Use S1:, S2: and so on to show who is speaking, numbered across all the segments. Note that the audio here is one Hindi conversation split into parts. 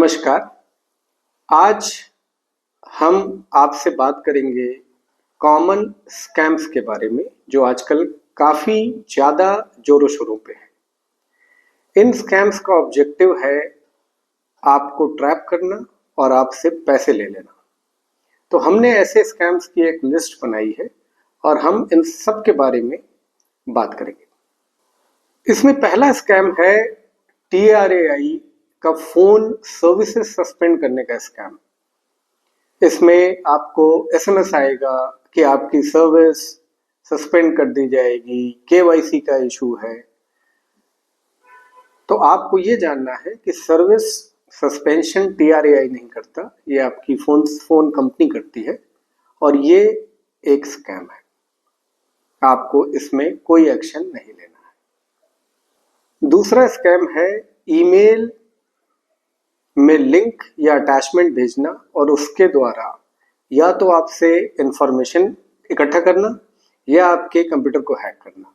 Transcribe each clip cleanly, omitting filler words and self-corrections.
S1: नमस्कार। आज हम आपसे बात करेंगे कॉमन स्कैम्स के बारे में जो आजकल काफी ज्यादा जोरों शोरों पे है। इन स्कैम्स का ऑब्जेक्टिव है आपको ट्रैप करना और आपसे पैसे ले लेना। तो हमने ऐसे स्कैम्स की एक लिस्ट बनाई है और हम इन सब के बारे में बात करेंगे। इसमें पहला स्कैम है TRAI का फोन सर्विसेज सस्पेंड करने का स्कैम। इसमें आपको SMS आएगा कि आपकी सर्विस सस्पेंड कर दी जाएगी, KYC का इशू है। तो आपको ये जानना है कि सर्विस सस्पेंशन TRAI नहीं करता, ये आपकी फोन कंपनी करती है और ये एक स्कैम है। आपको इसमें कोई एक्शन नहीं लेना है। दूसरा स्कैम है ईमेल में लिंक या अटैचमेंट भेजना और उसके द्वारा या तो आपसे इंफॉर्मेशन इकट्ठा करना या आपके कंप्यूटर को हैक करना।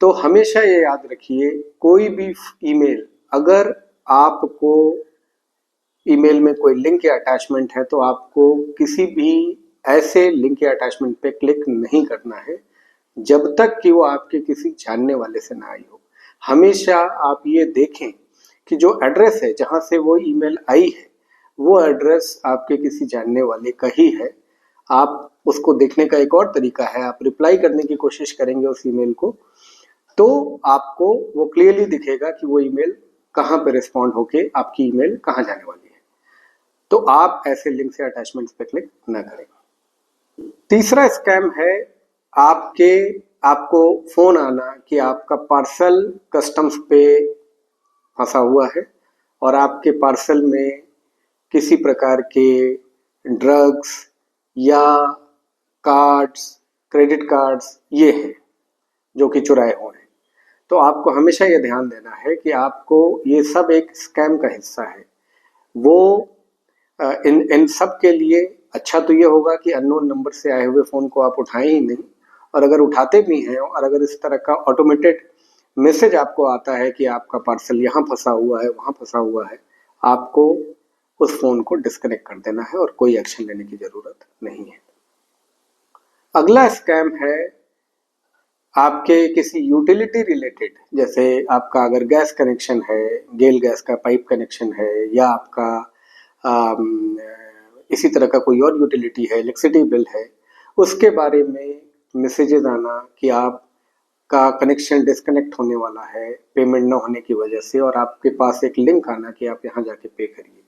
S1: तो हमेशा ये याद रखिए, कोई भी ईमेल, अगर आपको ईमेल में कोई लिंक या अटैचमेंट है तो आपको किसी भी ऐसे लिंक या अटैचमेंट पे क्लिक नहीं करना है जब तक कि वो आपके किसी जानने वाले से ना आई हो। हमेशा आप ये देखें कि जो एड्रेस है जहां से वो ईमेल आई है वो एड्रेस आपके किसी जानने वाले का ही है। आप उसको देखने का एक और तरीका है, आप रिप्लाई करने की कोशिश करेंगे उस ईमेल को तो आपको वो क्लियरली दिखेगा कि वो ईमेल कहाँ पे रिस्पॉन्ड होके आपकी ईमेल कहाँ जाने वाली है। तो आप ऐसे लिंक से अटैचमेंट्स पे क्लिक न करें। तीसरा स्कैम है आपको फोन आना कि आपका पार्सल कस्टम्स पे फंसा हुआ है और आपके पार्सल में किसी प्रकार के ड्रग्स या कार्ड्स, क्रेडिट कार्ड्स ये हैं जो कि चुराए हुए हैं। तो आपको हमेशा ये ध्यान देना है कि आपको ये सब एक स्कैम का हिस्सा है। वो इन सब के लिए अच्छा तो ये होगा कि अननोन नंबर से आए हुए फोन को आप उठाएं ही नहीं, और अगर उठाते भी हैं और अगर इस तरह का ऑटोमेटेड मैसेज आपको आता है कि आपका पार्सल यहाँ फंसा हुआ है, वहाँ फंसा हुआ है, आपको उस फोन को डिस्कनेक्ट कर देना है और कोई एक्शन लेने की जरूरत नहीं है। अगला स्कैम है आपके किसी यूटिलिटी रिलेटेड, जैसे आपका अगर गैस कनेक्शन है, गेल गैस का पाइप कनेक्शन है, या आपका इसी तरह का कोई और यूटिलिटी है, इलेक्ट्रिसिटी बिल है, उसके बारे में मैसेजेस आना कि आपका कनेक्शन डिस्कनेक्ट होने वाला है पेमेंट न होने की वजह से, और आपके पास एक लिंक आना कि आप यहाँ जाके पे करिए।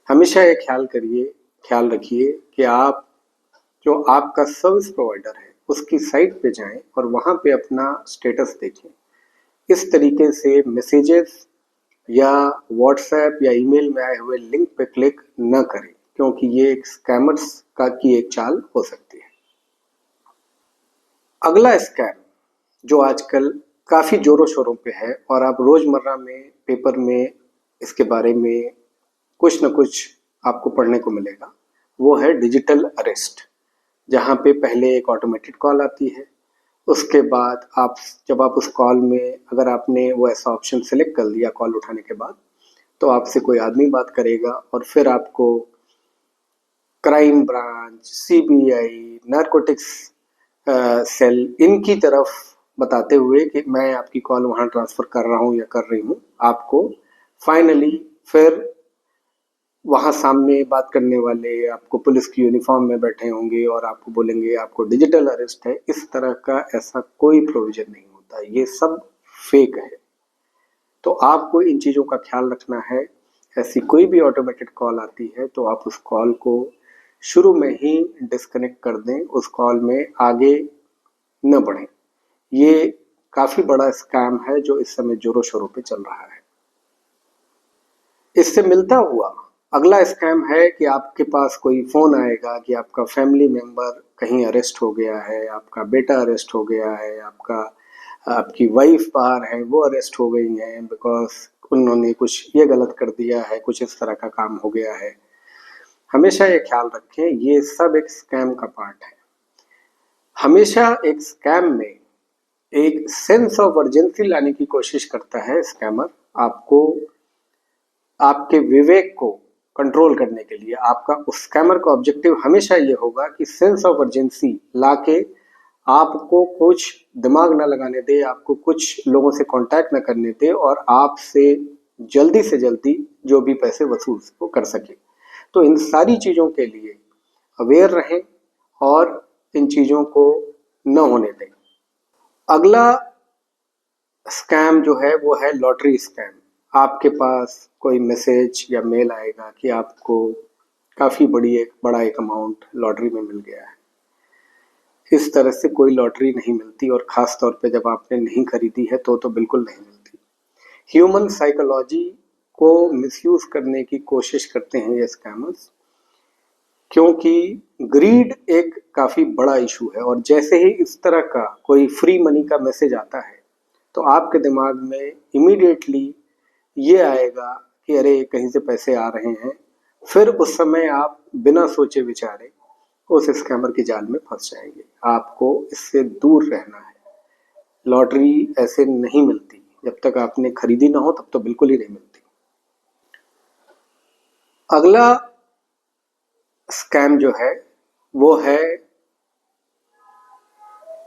S1: हमेशा ये ख्याल रखिए कि आप जो आपका सर्विस प्रोवाइडर है उसकी साइट पे जाएं और वहां पे अपना स्टेटस देखें। इस तरीके से मैसेजेस या व्हाट्सएप या ईमेल में आए हुए लिंक पे क्लिक न करें, क्योंकि ये एक स्कैमर्स की एक चाल हो सकती है। अगला स्कैम जो आजकल काफी जोरों शोरों पे है और आप रोजमर्रा में पेपर में इसके बारे में कुछ न कुछ आपको पढ़ने को मिलेगा, वो है डिजिटल अरेस्ट। जहाँ पे पहले एक ऑटोमेटेड कॉल आती है, उसके बाद जब आप उस कॉल में अगर आपने वो ऐसा ऑप्शन सेलेक्ट कर लिया कॉल उठाने के बाद, तो आपसे कोई आदमी बात करेगा और फिर आपको crime branch, CBI, narcotics cell, इनकी तरफ बताते हुए कि मैं आपकी कॉल वहाँ ट्रांसफर कर रहा हूँ या कर रही हूँ, आपको फाइनली फिर वहां सामने बात करने वाले आपको पुलिस की यूनिफॉर्म में बैठे होंगे और आपको बोलेंगे आपको डिजिटल अरेस्ट है। इस तरह का ऐसा कोई प्रोविजन नहीं होता, ये सब फेक है। तो आपको इन चीजों का ख्याल रखना है। ऐसी कोई भी ऑटोमेटेड कॉल आती है तो आप उस कॉल को शुरू में ही डिस्कनेक्ट कर दें, उस कॉल में आगे न बढ़ें। ये काफी बड़ा स्कैम है जो इस समय जोरों शोरों पे चल रहा है। इससे मिलता हुआ अगला स्कैम है कि आपके पास कोई फोन आएगा कि आपका फैमिली मेंबर कहीं अरेस्ट हो गया है, आपका बेटा अरेस्ट हो गया है, आपकी वाइफ बाहर है, वो अरेस्ट हो गई हैं बिकॉज उन्होंने कुछ ये गलत कर दिया है, कुछ इस तरह का काम हो गया है। हमेशा ये ख्याल रखें, ये सब एक स्कैम का पार्ट है। हमेशा एक स्कैम में एक सेंस ऑफ अर्जेंसी लाने की कोशिश करता है स्कैमर। आपको आपके विवेक को कंट्रोल करने के लिए आपका उस स्कैमर का ऑब्जेक्टिव हमेशा ये होगा कि सेंस ऑफ अर्जेंसी लाके आपको कुछ दिमाग ना लगाने दे, आपको कुछ लोगों से कांटेक्ट ना करने दे और आपसे जल्दी से जल्दी जो भी पैसे वसूल को कर सके। तो इन सारी चीज़ों के लिए अवेयर रहें और इन चीज़ों को न होने दें। अगला स्कैम जो है वो है लॉटरी स्कैम। आपके पास कोई मैसेज या मेल आएगा कि आपको काफ़ी बड़ा एक अमाउंट लॉटरी में मिल गया है। इस तरह से कोई लॉटरी नहीं मिलती और ख़ास तौर पे जब आपने नहीं खरीदी है तो बिल्कुल नहीं मिलती। ह्यूमन साइकोलॉजी को मिसयूज़ करने की कोशिश करते हैं ये स्कैमर्स, क्योंकि ग्रीड एक काफ़ी बड़ा इशू है और जैसे ही इस तरह का कोई फ्री मनी का मैसेज आता है तो आपके दिमाग में इमीडिएटली ये आएगा कि अरे कहीं से पैसे आ रहे हैं। फिर उस समय आप बिना सोचे विचारे उस स्कैमर की जाल में फंस जाएंगे। आपको इससे दूर रहना है। लॉटरी ऐसे नहीं मिलती, जब तक आपने खरीदी ना हो तब तो बिल्कुल ही नहीं मिलती। अगला स्कैम जो है वो है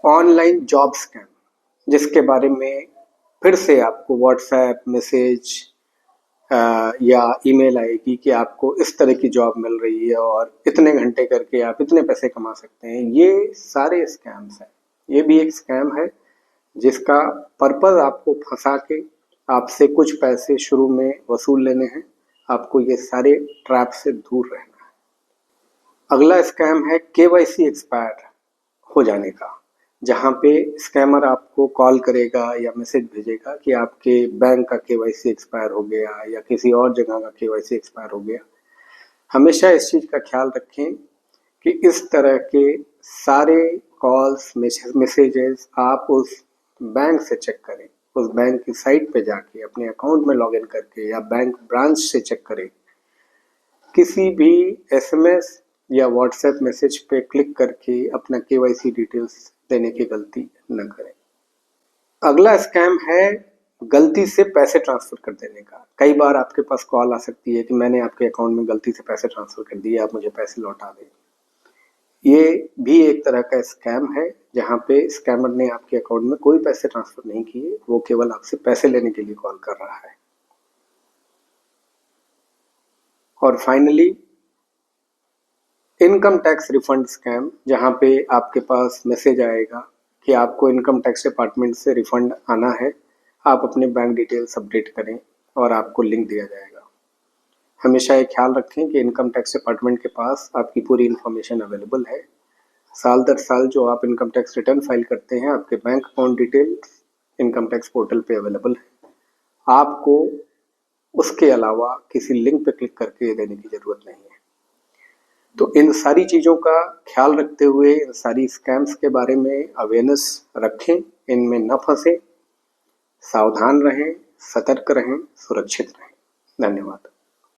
S1: ऑनलाइन जॉब स्कैम, जिसके बारे में फिर से आपको व्हाट्सएप मैसेज या ईमेल आएगी कि आपको इस तरह की जॉब मिल रही है और इतने घंटे करके आप इतने पैसे कमा सकते हैं। ये सारे स्कैम्स हैं। ये भी एक स्कैम है जिसका पर्पस आपको फंसा के आपसे कुछ पैसे शुरू में वसूल लेने हैं। आपको ये सारे ट्रैप से दूर रहना है। अगला स्कैम है केवाईसी एक्सपायर हो जाने का, जहाँ पे स्कैमर आपको कॉल करेगा या मैसेज भेजेगा कि आपके बैंक का केवाईसी एक्सपायर हो गया या किसी और जगह का केवाईसी एक्सपायर हो गया। हमेशा इस चीज़ का ख्याल रखें कि इस तरह के सारे कॉल्स मैसेजेस आप उस बैंक से चेक करें, उस बैंक की साइट पे जाके अपने अकाउंट में लॉगिन करके या बैंक ब्रांच से चेक करें। किसी भी एसएमएस या व्हाट्सएप मैसेज पे क्लिक करके अपना केवाईसी डिटेल्स देने की गलती न करें। अगला स्कैम है गलती से पैसे ट्रांसफर कर देने का। कई बार आपके पास कॉल आ सकती है कि मैंने आपके अकाउंट में गलती से पैसे ट्रांसफर कर दिए, आप मुझे पैसे लौटा दें। ये भी एक तरह का स्कैम है जहाँ पे स्कैमर ने आपके अकाउंट में कोई पैसे ट्रांसफर नहीं किए, वो केवल आपसे पैसे लेने के लिए कॉल कर रहा है। और finally income tax refund scam, जहाँ पे आपके पास मैसेज आएगा कि आपको इनकम टैक्स डिपार्टमेंट से रिफंड आना है, आप अपने बैंक डिटेल्स अपडेट करें और आपको लिंक दिया जाएगा। हमेशा ये ख्याल रखें कि इनकम टैक्स डिपार्टमेंट के पास आपकी पूरी इन्फॉर्मेशन अवेलेबल है। साल दर साल जो आप इनकम टैक्स रिटर्न फाइल करते हैं, आपके bank account details income tax portal पे अवेलेबल है। आपको उसके अलावा किसी लिंक पे क्लिक करके देने की ज़रूरत नहीं है। तो इन सारी चीज़ों का ख्याल रखते हुए इन सारी स्कैम्स के बारे में अवेयरनेस रखें, इनमें न फंसें, सावधान रहें, सतर्क रहें, सुरक्षित रहें। धन्यवाद।